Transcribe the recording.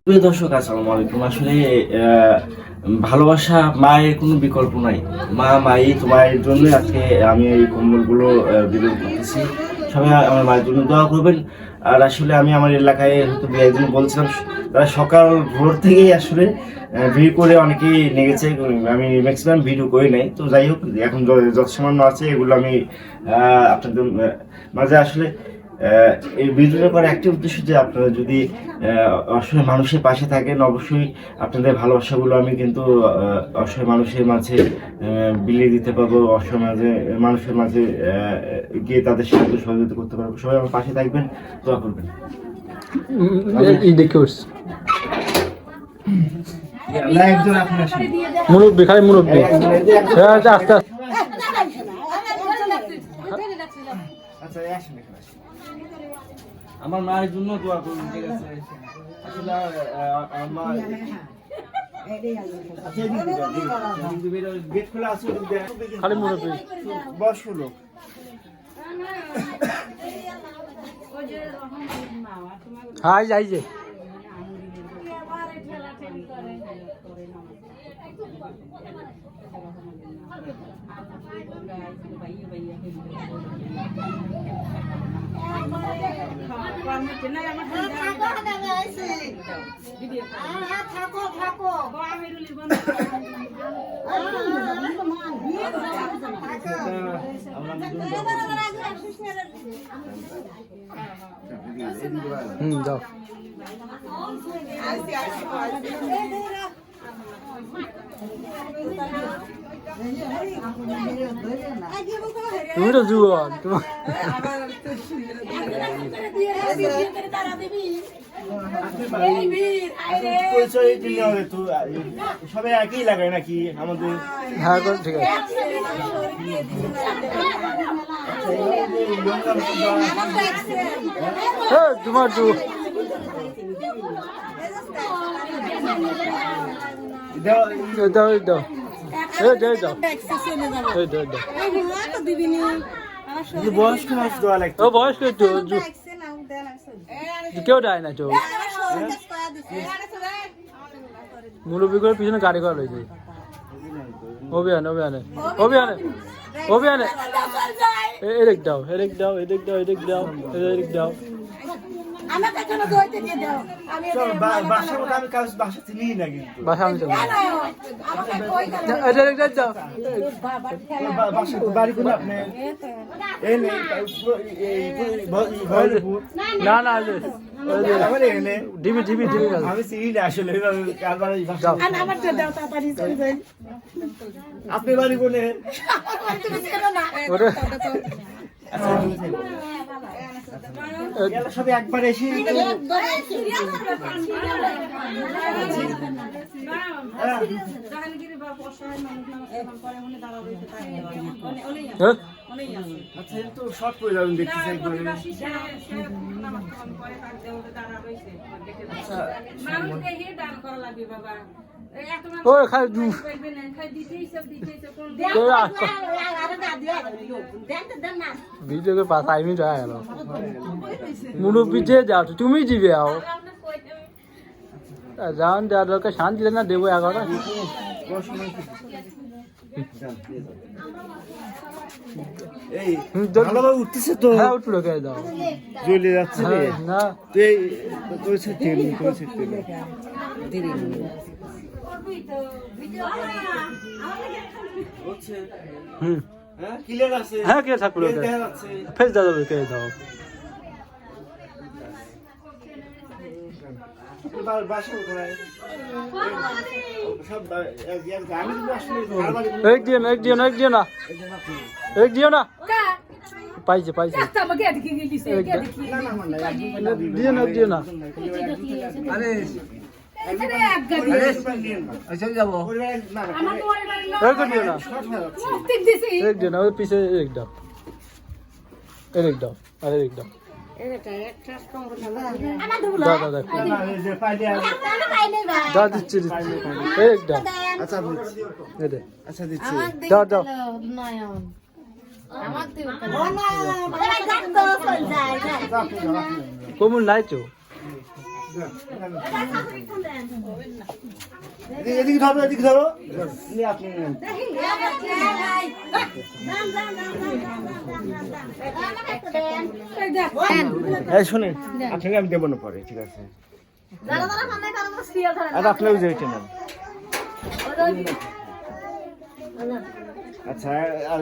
প্রিয় দর্শক, আসসালামু আলাইকুম। আসলে ভালোবাসা মায়ের কোনো বিকল্প নাই। মাই তো মায়ের জন্য আজকে আমি এই কম্বলগুলো বিতরণ করতেছি। সবাই আমার মায়ের জন্য দোয়া করবেন। আর আসলে আমি আমার এলাকায় হয়তো দু একজন বলছিলাম, তারা সকাল ভোর থেকেই আসলে ভিড় করে অনেকেই নেগেছে। আমি ম্যাক্সিমাম ভিডিও করি নাই, তো যাই হোক, এখন যত সামান্য আছে এগুলো আমি আপনাদের মাঝে আসলে এই ভিডিওটা করার একটি উদ্দেশ্য যে আপনারা যদি অসহায় মানুষের পাশে থাকেন, অবশ্যই আপনাদের ভালোবাসাগুলো আমি কিন্তু অসহায় মানুষের মাঝে বিলিয়ে দিতে পারবো। অসহায় মানুষের মাঝে গিয়ে তাদের সাহায্য সহযোগিতা করতে পারবো। সবাই আমার পাশে থাকবেন, দোয়া করবেন। মুরব্বী খালি মুরব্বী আস্তে আমার মায়ের জন্য দোয়া করুন, ঠিক আছে? আসলে আমার মা গেট খোলা আছে, খালি মুরব্বী বয়স হলো। হাই যাই যে যাও তুমি তো জুয়ান সবাই একই লাগায় নাকি আমাদের? হ্যাঁ ঠিক আছে তোমার তো দাও দাও দাও বয়স্ক মানুষ দেওয়া লাগতো। বয়স্ক তো কেউ দেয় না তো মুরব্বী করে পিছনে গাড়ি করা রয়েছে। অভিয়ানে অভিয়ানে অভিয়ানে অভিয়ানে এদিক দাও এদিক দাও এদিক দাও এদিক দাও এদিক দাও বাসা আমি না না ডিবি ডিবি ডিবি আমি চিনি না আসলে। আপনি বাড়ি বলে সবাই একবার এসে আচ্ছা, তো শর্ট করে যাবেন, দেখতে চাই করে। ভিডিও के पास आई नहीं जाए ना मुरब्बी जे जाओ তুমি দিবে আও জান দাদা কে শান্তি দেনা দেবো এগারো এই ভালোভাবে উঠতেছে তো? হ্যাঁ উঠলো কে দাও জ্বলে যাচ্ছে রে না তো এই করেছে তেল করেছে তেল হুম হ্যাঁ ক্লিয়ার আছে। হ্যাঁ কে থাকলো দেখা যাচ্ছে। ফেস দাও কে দাও বাসা কোথায়? সব আমি কিন্তু আসলে এক দিও না এক দিও না এক দিও না এক দিও না পাইছে পাইছে দিও না দিও না আরে এক দিও না ওই পিছে এক দাও এক দাও আর এক দাও দাও দিচ্ছি দিচ্ছি এক দাও আচ্ছা আচ্ছা দিচ্ছি। দাও দাও কমন নাই তো এদিকে ধরো, এদিকে ধরো। নিয়ে আপনি নেন। এই শুনে, আপনাকে আমি দেবো না পরে, ঠিক আছে? আর আপনার ওই যে এটা নেন। আচ্ছা, আর